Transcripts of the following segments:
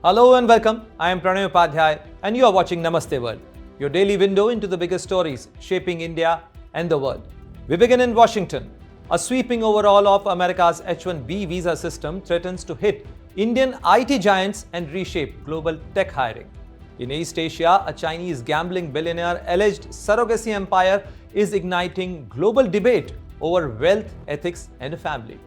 Hello and welcome. I am Pranay Upadhyay and you are watching Namaste World, your daily window into the biggest stories shaping India and the world. We begin in Washington. A sweeping overhaul of America's H-1B visa system threatens to hit Indian IT giants and reshape global tech hiring. In East Asia, a Chinese gambling billionaire alleged surrogacy empire is igniting global debate over wealth, ethics and family.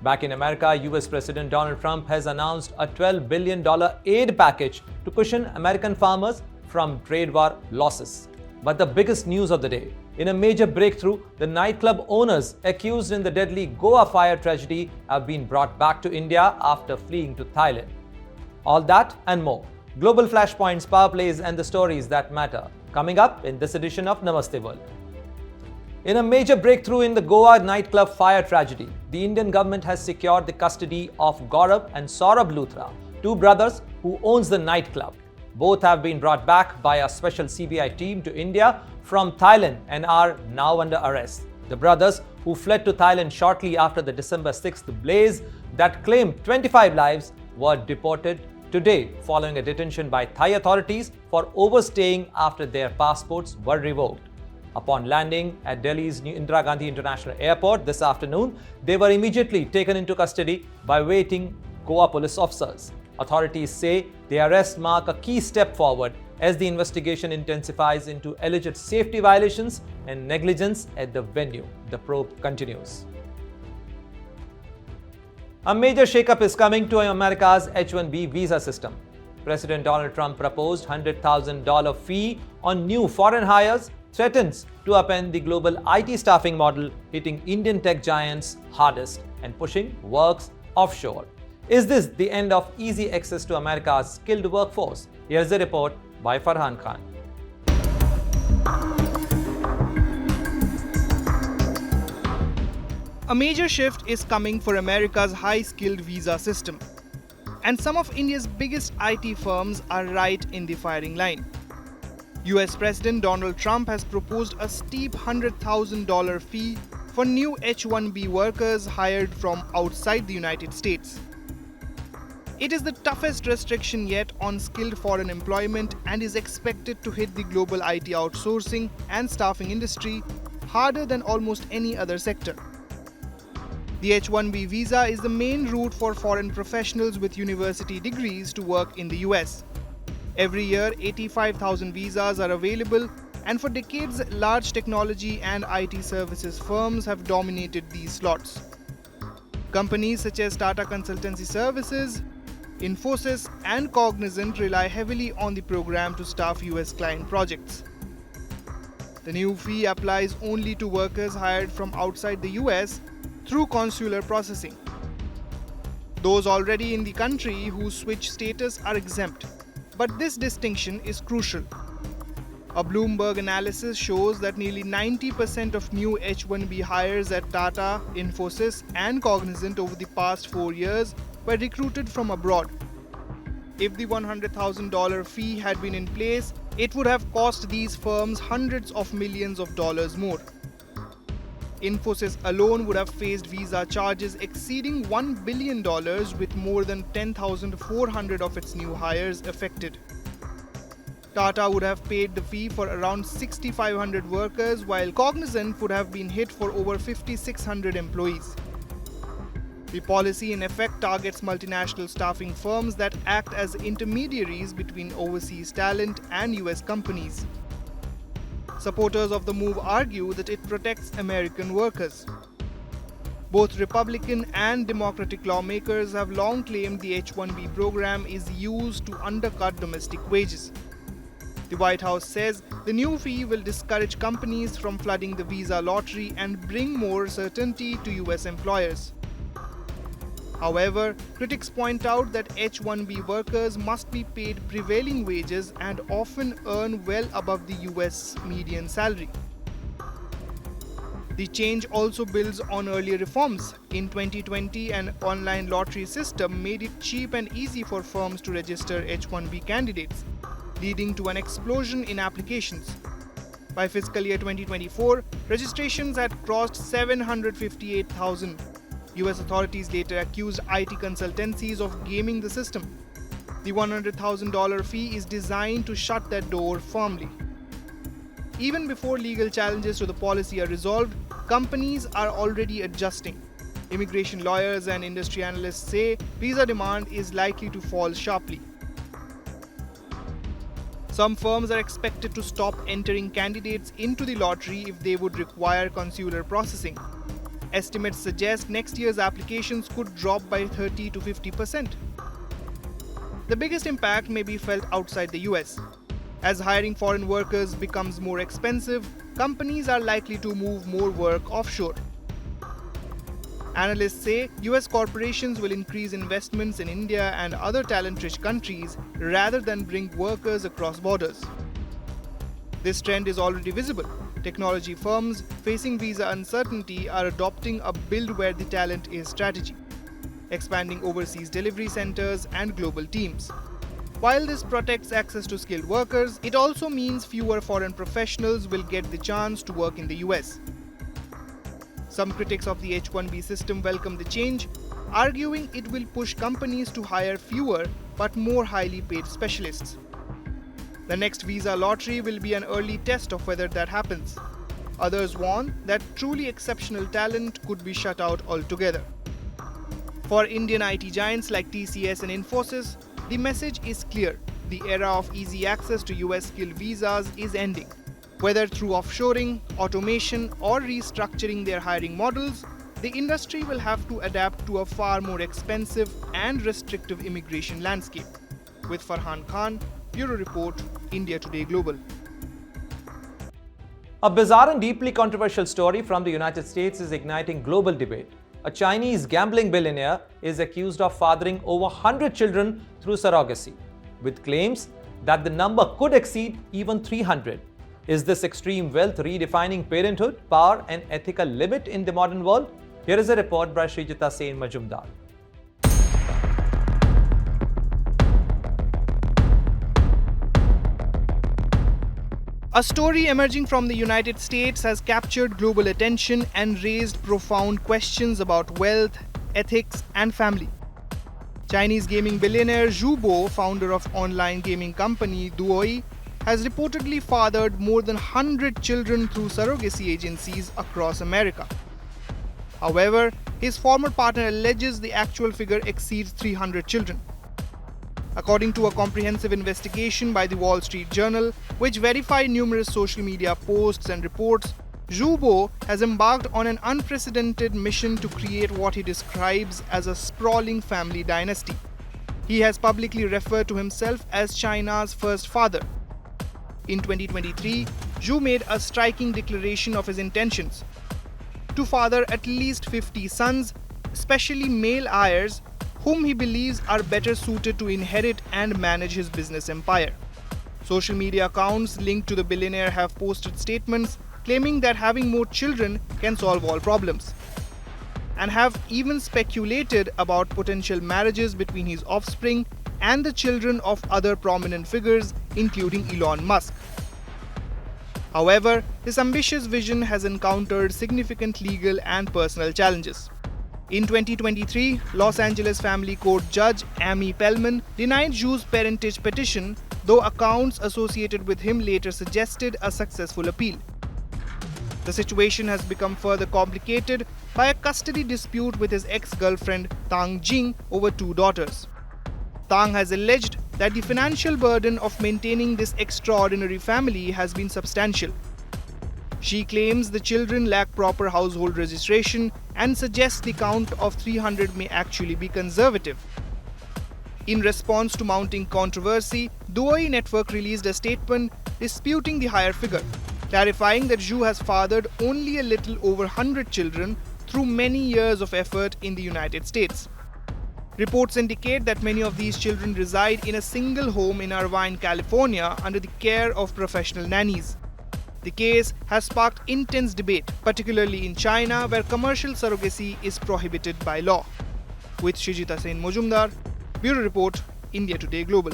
Back in America, US President Donald Trump has announced a $12 billion aid package to cushion American farmers from trade war losses. But the biggest news of the day, in a major breakthrough, the nightclub owners accused in the deadly Goa fire tragedy have been brought back to India after fleeing to Thailand. All that and more. Global flashpoints, power plays and the stories that matter. Coming up in this edition of Namaste World. In a major breakthrough in the Goa Nightclub fire tragedy, the Indian government has secured the custody of Gaurav and Saurabh Luthra, two brothers who owns the nightclub. Both have been brought back by a special CBI team to India from Thailand and are now under arrest. The brothers, who fled to Thailand shortly after the December 6th blaze that claimed 25 lives, were deported today following a detention by Thai authorities for overstaying after their passports were revoked. Upon landing at Delhi's new Indira Gandhi International Airport this afternoon, they were immediately taken into custody by waiting Goa police officers. Authorities say the arrests mark a key step forward as the investigation intensifies into alleged safety violations and negligence at the venue. The probe continues. A major shakeup is coming to America's H-1B visa system. President Donald Trump proposed $100,000 fee on new foreign hires, threatens to upend the global IT staffing model, hitting Indian tech giants hardest and pushing works offshore. Is this the end of easy access to America's skilled workforce? Here's a report by Farhan Khan. A major shift is coming for America's high-skilled visa system. And some of India's biggest IT firms are right in the firing line. US President Donald Trump has proposed a steep $100,000 fee for new H-1B workers hired from outside the United States. It is the toughest restriction yet on skilled foreign employment and is expected to hit the global IT outsourcing and staffing industry harder than almost any other sector. The H-1B visa is the main route for foreign professionals with university degrees to work in the US. Every year, 85,000 visas are available, and for decades, large technology and IT services firms have dominated these slots. Companies such as Tata Consultancy Services, Infosys, and Cognizant rely heavily on the program to staff US client projects. The new fee applies only to workers hired from outside the US through consular processing. Those already in the country who switch status are exempt. But this distinction is crucial. A Bloomberg analysis shows that nearly 90% of new H-1B hires at Tata, Infosys, and Cognizant over the past 4 years were recruited from abroad. If the $100,000 fee had been in place, it would have cost these firms hundreds of millions of dollars more. Infosys alone would have faced visa charges exceeding $1 billion with more than 10,400 of its new hires affected. Tata would have paid the fee for around 6,500 workers, while Cognizant would have been hit for over 5,600 employees. The policy in effect targets multinational staffing firms that act as intermediaries between overseas talent and US companies. Supporters of the move argue that it protects American workers. Both Republican and Democratic lawmakers have long claimed the H-1B program is used to undercut domestic wages. The White House says the new fee will discourage companies from flooding the visa lottery and bring more certainty to US employers. However, critics point out that H-1B workers must be paid prevailing wages and often earn well above the US median salary. The change also builds on earlier reforms. In 2020, an online lottery system made it cheap and easy for firms to register H-1B candidates, leading to an explosion in applications. By fiscal year 2024, registrations had crossed 758,000. US authorities later accused IT consultancies of gaming the system. The $100,000 fee is designed to shut that door firmly. Even before legal challenges to the policy are resolved, companies are already adjusting. Immigration lawyers and industry analysts say visa demand is likely to fall sharply. Some firms are expected to stop entering candidates into the lottery if they would require consular processing. Estimates suggest next year's applications could drop by 30 to 50%. The biggest impact may be felt outside the US. As hiring foreign workers becomes more expensive, companies are likely to move more work offshore. Analysts say US corporations will increase investments in India and other talent-rich countries rather than bring workers across borders. This trend is already visible. Technology firms facing visa uncertainty are adopting a build where the talent is strategy, expanding overseas delivery centers and global teams. While this protects access to skilled workers, it also means fewer foreign professionals will get the chance to work in the US. Some critics of the H-1B system welcome the change, arguing it will push companies to hire fewer but more highly paid specialists. The next visa lottery will be an early test of whether that happens. Others warn that truly exceptional talent could be shut out altogether. For Indian IT giants like TCS and Infosys, the message is clear. The era of easy access to US skilled visas is ending. Whether through offshoring, automation, or restructuring their hiring models, the industry will have to adapt to a far more expensive and restrictive immigration landscape. With Farhan Khan, Bureau Report, India Today Global. A bizarre and deeply controversial story from the United States is igniting global debate. A Chinese gambling billionaire is accused of fathering over 100 children through surrogacy, with claims that the number could exceed even 300. Is this extreme wealth redefining parenthood, power, and ethical limit in the modern world? Here is a report by Srijita Sen Majumdar. A story emerging from the United States has captured global attention and raised profound questions about wealth, ethics, and family. Chinese gaming billionaire Zhu Bo, founder of online gaming company Duoi, has reportedly fathered more than 100 children through surrogacy agencies across America. However, his former partner alleges the actual figure exceeds 300 children. According to a comprehensive investigation by the Wall Street Journal, which verified numerous social media posts and reports, Zhu Bo has embarked on an unprecedented mission to create what he describes as a sprawling family dynasty. He has publicly referred to himself as China's first father. In 2023, Zhu made a striking declaration of his intentions to father at least 50 sons, especially male heirs, whom he believes are better suited to inherit and manage his business empire. Social media accounts linked to the billionaire have posted statements claiming that having more children can solve all problems, and have even speculated about potential marriages between his offspring and the children of other prominent figures, including Elon Musk. However, this ambitious vision has encountered significant legal and personal challenges. In 2023, Los Angeles Family Court Judge Amy Pellman denied Zhu's parentage petition, though accounts associated with him later suggested a successful appeal. The situation has become further complicated by a custody dispute with his ex-girlfriend Tang Jing over 2 daughters. Tang has alleged that the financial burden of maintaining this extraordinary family has been substantial. She claims the children lack proper household registration and suggests the count of 300 may actually be conservative. In response to mounting controversy, Duoi Network released a statement disputing the higher figure, clarifying that Zhu has fathered only a little over 100 children through many years of effort in the United States. Reports indicate that many of these children reside in a single home in Irvine, California, under the care of professional nannies. The case has sparked intense debate, particularly in China, where commercial surrogacy is prohibited by law. With Srijita Sen Majumdar, Bureau Report, India Today Global.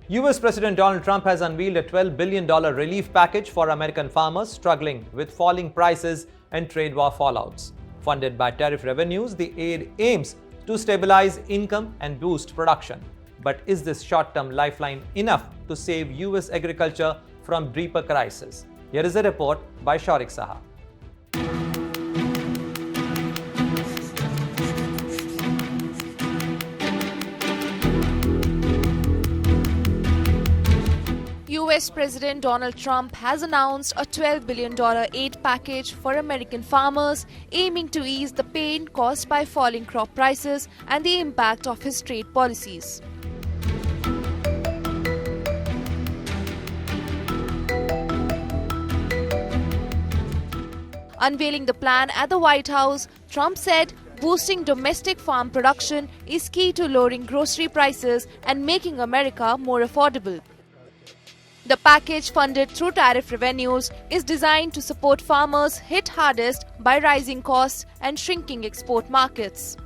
US President Donald Trump has unveiled a $12 billion relief package for American farmers struggling with falling prices and trade war fallouts. Funded by tariff revenues, the aid aims to stabilize income and boost production. But is this short-term lifeline enough to save US agriculture from deeper crisis? Here is a report by Shaurik Saha. US President Donald Trump has announced a $12 billion aid package for American farmers, aiming to ease the pain caused by falling crop prices and the impact of his trade policies. Unveiling the plan at the White House, Trump said boosting domestic farm production is key to lowering grocery prices and making America more affordable. The package, funded through tariff revenues, is designed to support farmers hit hardest by rising costs and shrinking export markets.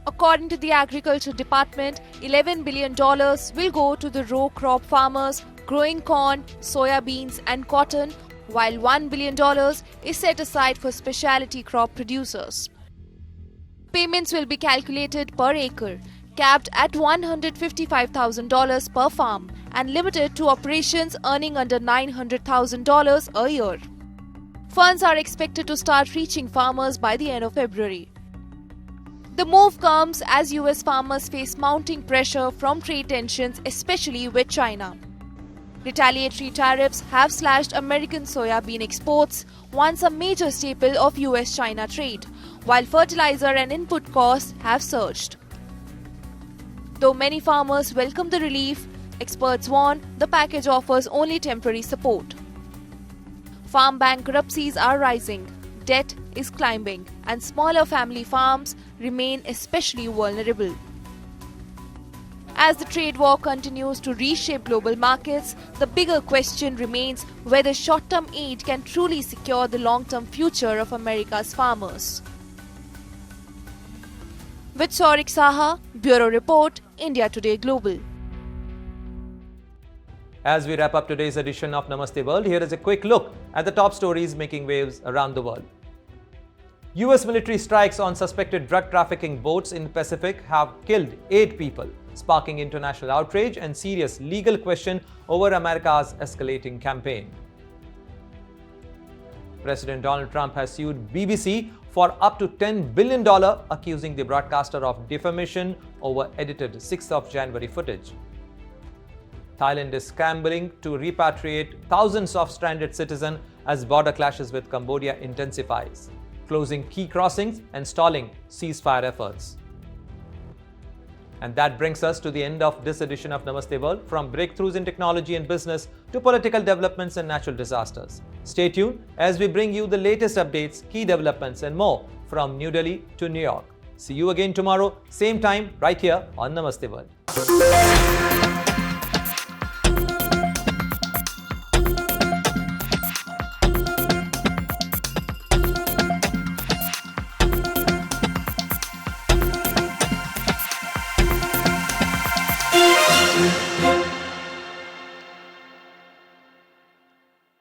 According to the Agriculture Department, $11 billion will go to the row crop farmers growing corn, soya beans and cotton, while $1 billion is set aside for specialty crop producers. Payments will be calculated per acre, capped at $155,000 per farm and limited to operations earning under $900,000 a year. Funds are expected to start reaching farmers by the end of February. The move comes as US farmers face mounting pressure from trade tensions, especially with China. Retaliatory tariffs have slashed American soybean exports, once a major staple of US-China trade, while fertilizer and input costs have surged. Though many farmers welcome the relief, experts warn the package offers only temporary support. Farm bankruptcies are rising, debt is climbing, and smaller family farms remain especially vulnerable. As the trade war continues to reshape global markets, the bigger question remains whether short-term aid can truly secure the long-term future of America's farmers. With Shaurik Saha, Bureau Report, India Today Global. As we wrap up today's edition of Namaste World, here is a quick look at the top stories making waves around the world. US military strikes on suspected drug trafficking boats in the Pacific have killed 8 people, sparking international outrage and serious legal question over America's escalating campaign. President Donald Trump has sued BBC for up to $10 billion, accusing the broadcaster of defamation over edited 6th of January footage. Thailand is scrambling to repatriate thousands of stranded citizens as border clashes with Cambodia intensifies, closing key crossings and stalling ceasefire efforts. And that brings us to the end of this edition of Namaste World. From breakthroughs in technology and business to political developments and natural disasters. Stay tuned as we bring you the latest updates, key developments and more from New Delhi to New York. See you again tomorrow, same time, right here on Namaste World.